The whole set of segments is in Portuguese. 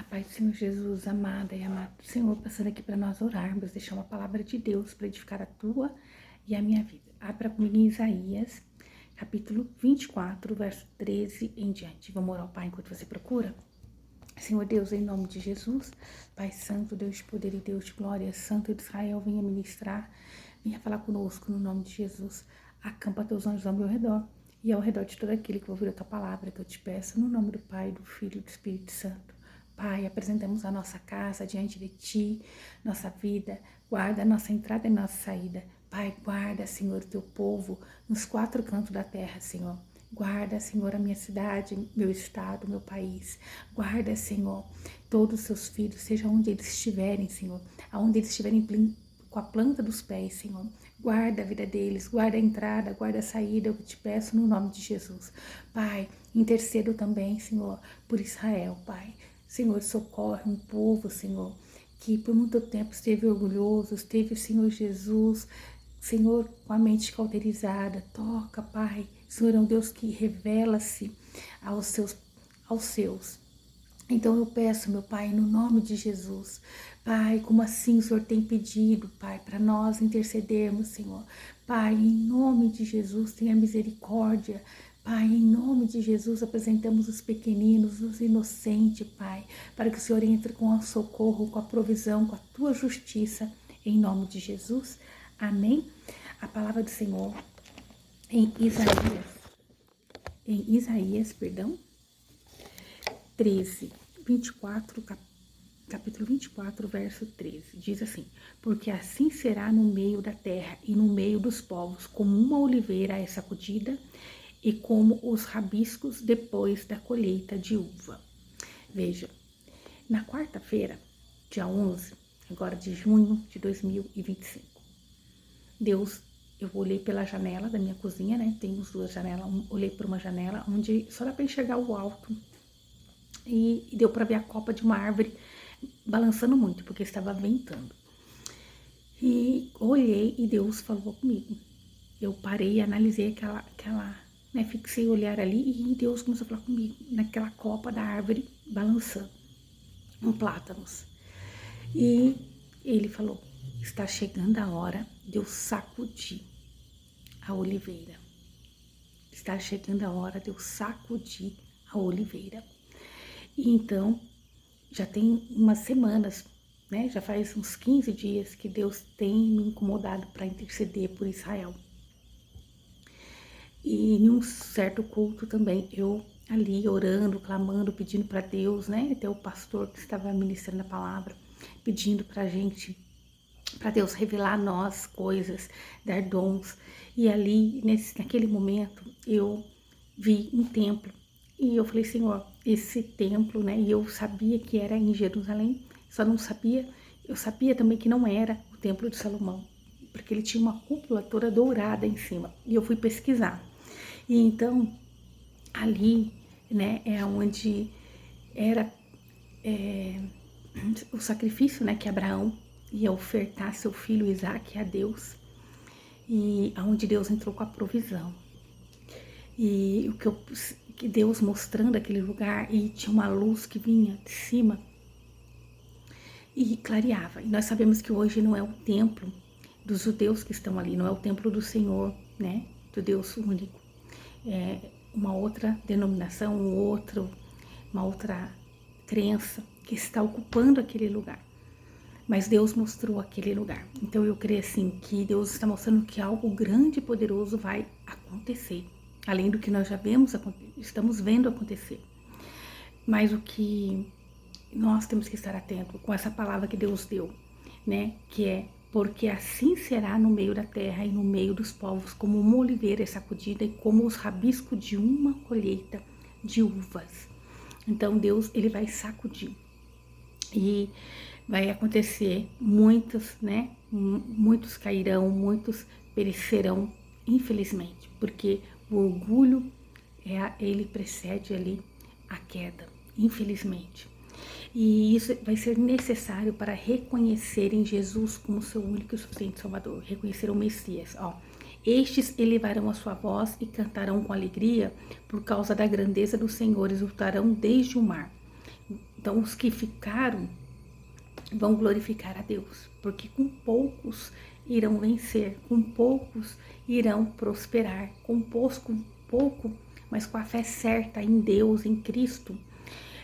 paz do Senhor Jesus, amada e amado Senhor, passando aqui para nós orarmos, deixar uma palavra de Deus para edificar a tua e a minha vida. Abra comigo em Isaías, capítulo 24, verso 13 em diante. Vamos orar ao Pai enquanto você procura? Senhor Deus, em nome de Jesus, Pai Santo, Deus de poder e Deus de glória, Santo de Israel, venha ministrar, venha falar conosco no nome de Jesus. Acampa teus anjos ao meu redor e ao redor de todo aquele que vai ouvir a tua palavra, que eu te peço, no nome do Pai, do Filho e do Espírito Santo. Pai, apresentamos a nossa casa diante de Ti, nossa vida, guarda a nossa entrada e nossa saída. Pai, guarda, Senhor, o Teu povo nos quatro cantos da terra, Senhor. Guarda, Senhor, a minha cidade, meu estado, meu país. Guarda, Senhor, todos os Seus filhos, seja onde eles estiverem, Senhor, aonde eles estiverem com a planta dos pés, Senhor. Guarda a vida deles, guarda a entrada, guarda a saída, eu te peço no nome de Jesus. Pai, intercedo também, Senhor, por Israel, Pai. Senhor, socorre um povo, Senhor, que por muito tempo esteve orgulhoso, esteve, Senhor Jesus, Senhor, com a mente cauterizada. Toca, Pai. Senhor é um Deus que revela-se aos seus. Então eu peço, meu Pai, no nome de Jesus, Pai, como assim o Senhor tem pedido, Pai, para nós intercedermos, Senhor. Pai, em nome de Jesus, tenha misericórdia. Pai, em nome de Jesus, apresentamos os pequeninos, os inocentes, Pai, para que o Senhor entre com o socorro, com a provisão, com a tua justiça, em nome de Jesus. Amém? A palavra do Senhor em Isaías, 13, 24, capítulo 24, verso 13, diz assim: porque assim será no meio da terra e no meio dos povos, como uma oliveira é sacudida e como os rabiscos depois da colheita de uva. Veja, na quarta-feira, dia 11, agora de junho de 2025, Deus, eu olhei pela janela da minha cozinha, né? Tem duas janelas, olhei por uma janela onde só dá para enxergar o alto e deu para ver a copa de uma árvore balançando muito, porque estava ventando. E olhei e Deus falou comigo. Eu parei e analisei né, fixei o olhar ali e Deus começou a falar comigo naquela copa da árvore balançando, plátanos. E ele falou: está chegando a hora de eu sacudir a oliveira. Está chegando a hora de eu sacudir a oliveira. E então, já tem umas semanas, né? Já faz uns 15 dias que Deus tem me incomodado para interceder por Israel. E em um certo culto também, eu ali orando, clamando, pedindo para Deus, né? Até o pastor que estava ministrando a palavra, pedindo para a gente, para Deus revelar a nós coisas, dar dons. E ali, naquele momento, eu vi um templo. E eu falei: Senhor, esse templo, né? E eu sabia que era em Jerusalém, só não sabia, eu sabia também que não era o templo de Salomão, porque ele tinha uma cúpula toda dourada em cima. E eu fui pesquisar. E então, ali, né, é onde era o sacrifício, né, que Abraão ia ofertar seu filho Isaac a Deus, e aonde Deus entrou com a provisão. E que Deus mostrando aquele lugar, e tinha uma luz que vinha de cima e clareava. E nós sabemos que hoje não é o templo dos judeus que estão ali, não é o templo do Senhor, né, do Deus único. É uma outra denominação, uma outra crença que está ocupando aquele lugar. Mas Deus mostrou aquele lugar. Então eu creio assim que Deus está mostrando que algo grande e poderoso vai acontecer. Além do que nós já estamos vendo acontecer. Mas o que nós temos que estar atentos com essa palavra que Deus deu, né? Que é: porque assim será no meio da terra e no meio dos povos, como uma oliveira é sacudida e como os rabiscos de uma colheita de uvas. Então Deus, ele vai sacudir. E vai acontecer muitos, né? Muitos cairão, muitos perecerão, infelizmente, porque o orgulho ele precede ali a queda, infelizmente. E isso vai ser necessário para reconhecerem Jesus como seu único e suficiente Salvador, reconhecer o Messias. Estes elevarão a sua voz e cantarão com alegria por causa da grandeza do Senhor, exultarão desde o mar. Então, os que ficaram vão glorificar a Deus, porque com poucos irão vencer, com poucos irão prosperar, com pouco, mas com a fé certa em Deus, em Cristo,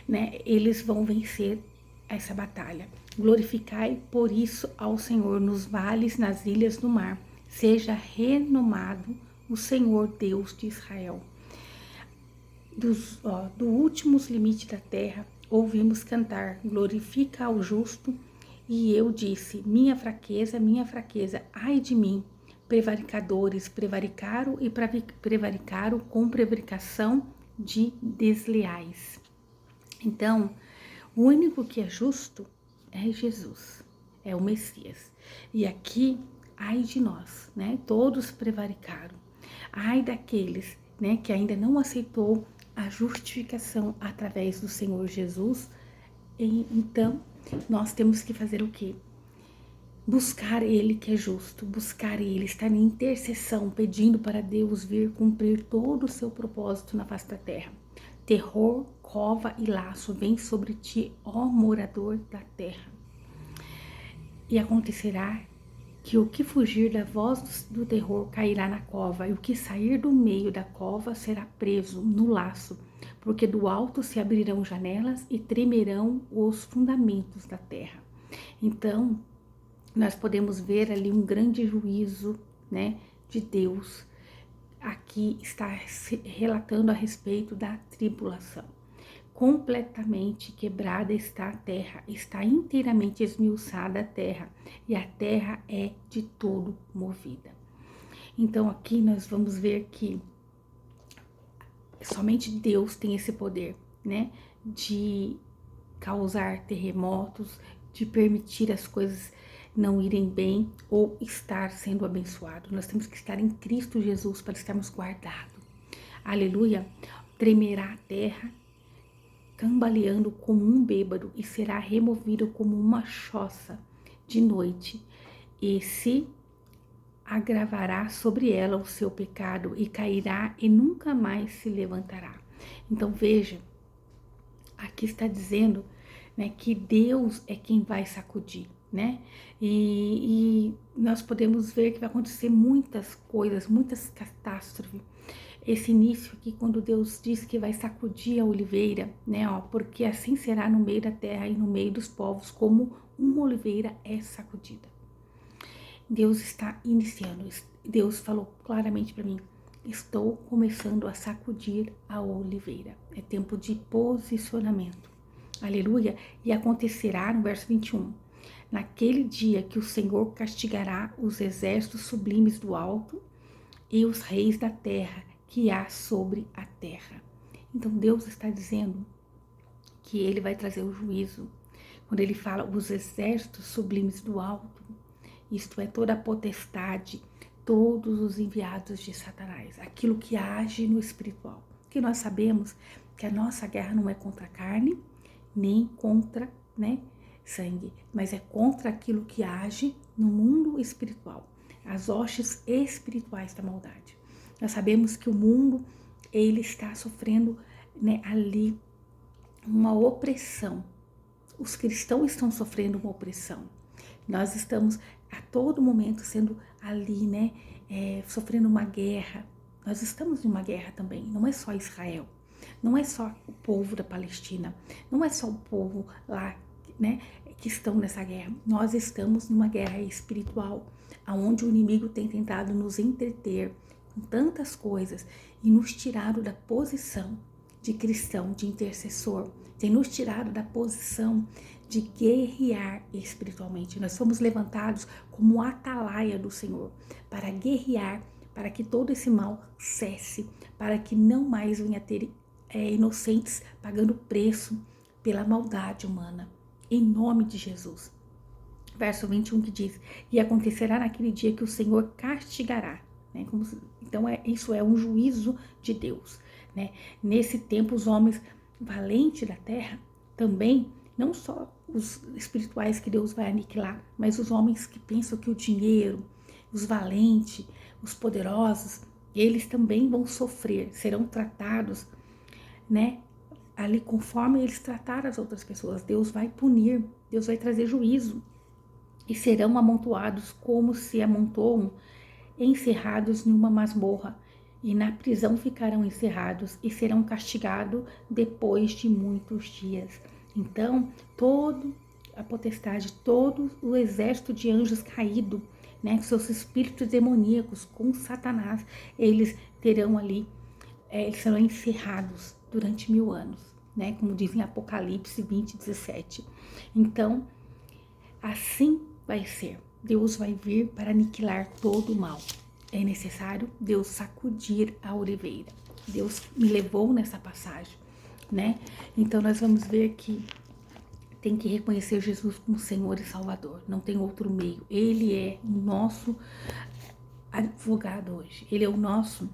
né, eles vão vencer essa batalha. Glorificai por isso ao Senhor nos vales, nas ilhas do mar. Seja renomado o Senhor Deus de Israel. Do últimos limites da terra, ouvimos cantar, glorifica ao justo. E eu disse, minha fraqueza, ai de mim. Prevaricadores prevaricaram e prevaricaram com prevaricação de desleais. Então, o único que é justo é Jesus, é o Messias. E aqui, ai de nós, né? Todos prevaricaram. Ai daqueles, né, que ainda não aceitou a justificação através do Senhor Jesus. Então, nós temos que fazer o quê? Buscar Ele que é justo, buscar Ele, estar em intercessão, pedindo para Deus vir cumprir todo o seu propósito na face da terra. Terror, cova e laço vem sobre ti, ó morador da terra. E acontecerá que o que fugir da voz do terror cairá na cova, e o que sair do meio da cova será preso no laço, porque do alto se abrirão janelas e tremerão os fundamentos da terra. Então, nós podemos ver ali um grande juízo, né, de Deus. Aqui está relatando a respeito da tribulação. Completamente quebrada está a terra, está inteiramente esmiuçada a terra, e a terra é de todo movida. Então aqui nós vamos ver que somente Deus tem esse poder, né, de causar terremotos, de permitir as coisas não irem bem ou estar sendo abençoado. Nós temos que estar em Cristo Jesus para estarmos guardados. Aleluia! Tremerá a terra, cambaleando como um bêbado, e será removido como uma choça de noite, e se agravará sobre ela o seu pecado, e cairá e nunca mais se levantará. Então veja, aqui está dizendo, né, que Deus é quem vai sacudir, né? E nós podemos ver que vai acontecer muitas coisas, muitas catástrofes. Esse início aqui, quando Deus diz que vai sacudir a oliveira, né? Ó, porque assim será no meio da terra e no meio dos povos, como uma oliveira é sacudida. Deus está iniciando. Deus falou claramente para mim: estou começando a sacudir a oliveira. É tempo de posicionamento. Aleluia. E acontecerá, no verso 21, naquele dia que o Senhor castigará os exércitos sublimes do alto e os reis da terra que há sobre a terra. Então Deus está dizendo que Ele vai trazer o juízo. Quando Ele fala os exércitos sublimes do alto, isto é, toda a potestade, todos os enviados de Satanás, aquilo que age no espiritual. Porque nós sabemos que a nossa guerra não é contra a carne, nem contra, né, sangue, mas é contra aquilo que age no mundo espiritual, as hostes espirituais da maldade. Nós sabemos que o mundo, ele está sofrendo, né, ali uma opressão. Os cristãos estão sofrendo uma opressão. Nós estamos a todo momento sendo ali, né, sofrendo uma guerra. Nós estamos em uma guerra também, não é só Israel. Não é só o povo da Palestina, não é só o povo lá, né, que estão nessa guerra. Nós estamos numa guerra espiritual, onde o inimigo tem tentado nos entreter com tantas coisas e nos tirado da posição de cristão, de intercessor, tem nos tirado da posição de guerrear espiritualmente. Nós fomos levantados como atalaia do Senhor para guerrear, para que todo esse mal cesse, para que não mais venha ter inocentes pagando preço pela maldade humana, em nome de Jesus. Verso 21 que diz: e acontecerá naquele dia que o Senhor castigará, né? Então isso é um juízo de Deus, né? Nesse tempo os homens valentes da terra também, não só os espirituais que Deus vai aniquilar, mas os homens que pensam que o dinheiro, os valentes, os poderosos, eles também vão sofrer, serão tratados, né, ali conforme eles trataram as outras pessoas. Deus vai punir, Deus vai trazer juízo. E serão amontoados como se amontoam, encerrados numa masmorra. E na prisão ficarão encerrados e serão castigados depois de muitos dias. Então, toda a potestade, todo o exército de anjos caído, né, seus espíritos demoníacos com Satanás, eles terão ali, eles serão encerrados durante 1000 anos, né, como diz em Apocalipse 20:17. Então, assim vai ser. Deus vai vir para aniquilar todo o mal. É necessário Deus sacudir a oliveira. Deus me levou nessa passagem, né? Então nós vamos ver que tem que reconhecer Jesus como Senhor e Salvador. Não tem outro meio. Ele é o nosso advogado hoje. Ele é o nosso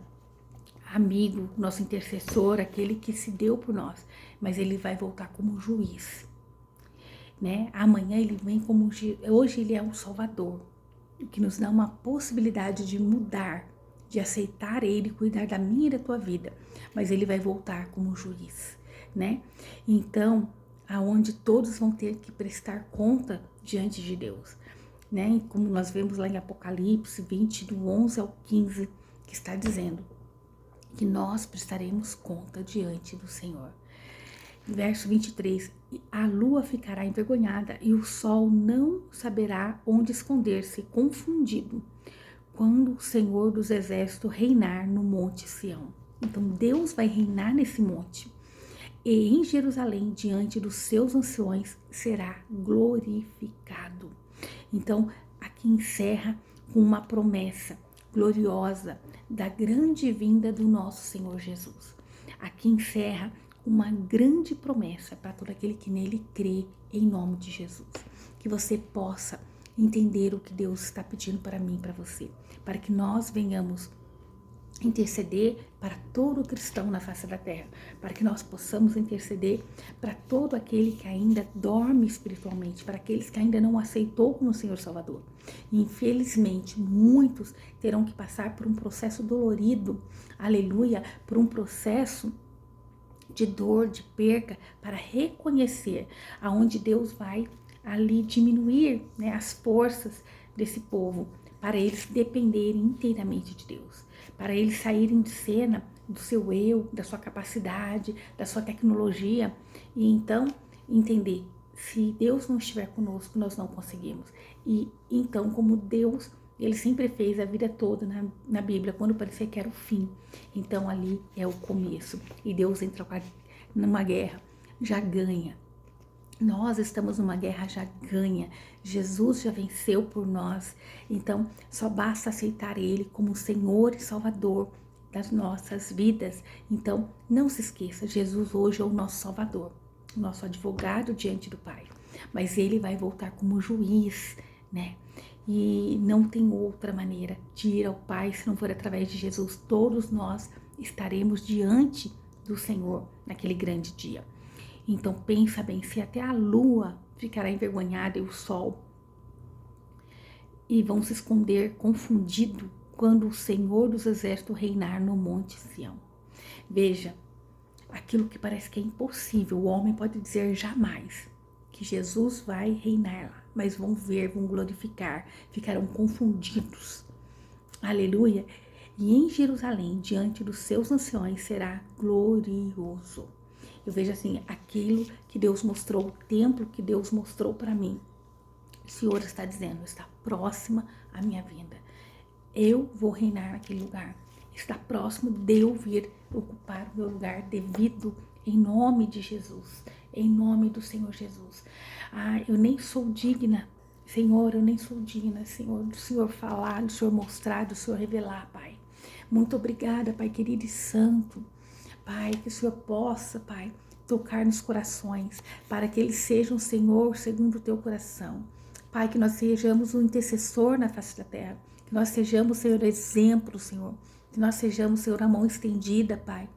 amigo, nosso intercessor, aquele que se deu por nós. Mas ele vai voltar como juiz, né? Amanhã ele vem como... Hoje ele é um Salvador, que nos dá uma possibilidade de mudar, de aceitar ele, cuidar da minha e da tua vida. Mas ele vai voltar como juiz, né? Então, aonde todos vão ter que prestar conta diante de Deus, né? Como nós vemos lá em Apocalipse 20, do 11 ao 15, que está dizendo que nós prestaremos conta diante do Senhor. Verso 23, a lua ficará envergonhada e o sol não saberá onde esconder-se, confundido, quando o Senhor dos Exércitos reinar no monte Sião. Então Deus vai reinar nesse monte, e em Jerusalém, diante dos seus anciões, será glorificado. Então aqui encerra com uma promessa gloriosa da grande vinda do nosso Senhor Jesus. Aqui encerra uma grande promessa para todo aquele que nele crê, em nome de Jesus. Que você possa entender o que Deus está pedindo para mim e para você, para que nós venhamos interceder para todo cristão na face da terra, para que nós possamos interceder para todo aquele que ainda dorme espiritualmente, para aqueles que ainda não aceitou como Senhor Salvador. E, infelizmente, muitos terão que passar por um processo dolorido, aleluia, por um processo de dor, de perca, para reconhecer aonde Deus vai ali diminuir, né, as forças desse povo, para eles dependerem inteiramente de Deus, para eles saírem de cena do seu eu, da sua capacidade, da sua tecnologia, e então entender, se Deus não estiver conosco, nós não conseguimos. E então, como Deus, ele sempre fez a vida toda na Bíblia, quando parecia que era o fim, então ali é o começo, e Deus entra numa guerra, já ganha. Nós estamos numa guerra, já ganha. Jesus já venceu por nós. Então, só basta aceitar Ele como Senhor e Salvador das nossas vidas. Então, não se esqueça, Jesus hoje é o nosso Salvador, o nosso advogado diante do Pai. Mas Ele vai voltar como juiz, né? E não tem outra maneira de ir ao Pai se não for através de Jesus. Todos nós estaremos diante do Senhor naquele grande dia. Então pensa bem, se até a lua ficará envergonhada e o sol, e vão se esconder confundido quando o Senhor dos Exércitos reinar no monte Sião. Veja, aquilo que parece que é impossível, o homem pode dizer jamais que Jesus vai reinar lá, mas vão ver, vão glorificar, ficarão confundidos. Aleluia! E em Jerusalém, diante dos seus anciões, será glorioso. Eu vejo assim, aquilo que Deus mostrou, o templo que Deus mostrou para mim. O Senhor está dizendo, está próxima a minha vinda. Eu vou reinar naquele lugar. Está próximo de eu vir ocupar o meu lugar devido, em nome de Jesus, em nome do Senhor Jesus. Ah, eu nem sou digna, Senhor, eu nem sou digna, Senhor, do Senhor falar, do Senhor mostrar, do Senhor revelar, Pai. Muito obrigada, Pai querido e santo. Pai, que o Senhor possa, Pai, tocar nos corações, para que eles sejam, Senhor, segundo o teu coração. Pai, que nós sejamos um intercessor na face da terra, que nós sejamos, Senhor, exemplo, Senhor, que nós sejamos, Senhor, a mão estendida, Pai,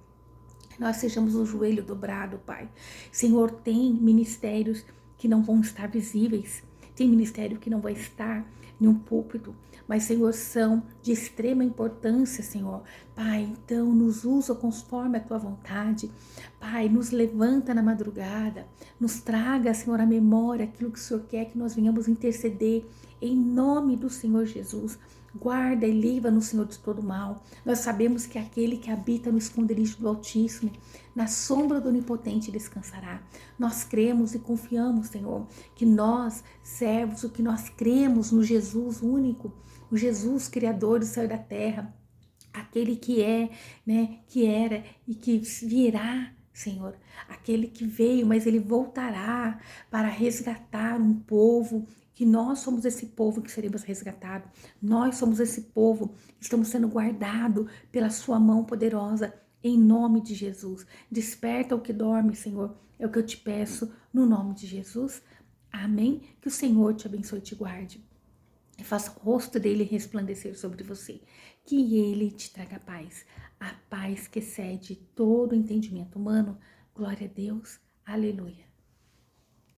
que nós sejamos o joelho dobrado, Pai. Senhor, tem ministérios que não vão estar visíveis, Tem ministério que não vai estar em um púlpito, mas, Senhor, são de extrema importância, Senhor. Pai, então nos usa conforme a tua vontade. Pai, nos levanta na madrugada, nos traga, Senhor, à memória aquilo que o Senhor quer que nós venhamos interceder em nome do Senhor Jesus. Guarda e livra-nos, Senhor, de todo mal. Nós sabemos que aquele que habita no esconderijo do Altíssimo, na sombra do Onipotente descansará. Nós cremos e confiamos, Senhor, que nós, servos, o que nós cremos no Jesus único, o Jesus Criador do céu e da terra, aquele que é, né, que era e que virá, Senhor, aquele que veio, mas ele voltará para resgatar um povo, que nós somos esse povo que seremos resgatados, nós somos esse povo que estamos sendo guardados pela sua mão poderosa, em nome de Jesus. Desperta o que dorme, Senhor, é o que eu te peço, no nome de Jesus. Amém? Que o Senhor te abençoe e te guarde. E faça o rosto dele resplandecer sobre você. Que ele te traga paz. A paz que excede todo entendimento humano. Glória a Deus. Aleluia.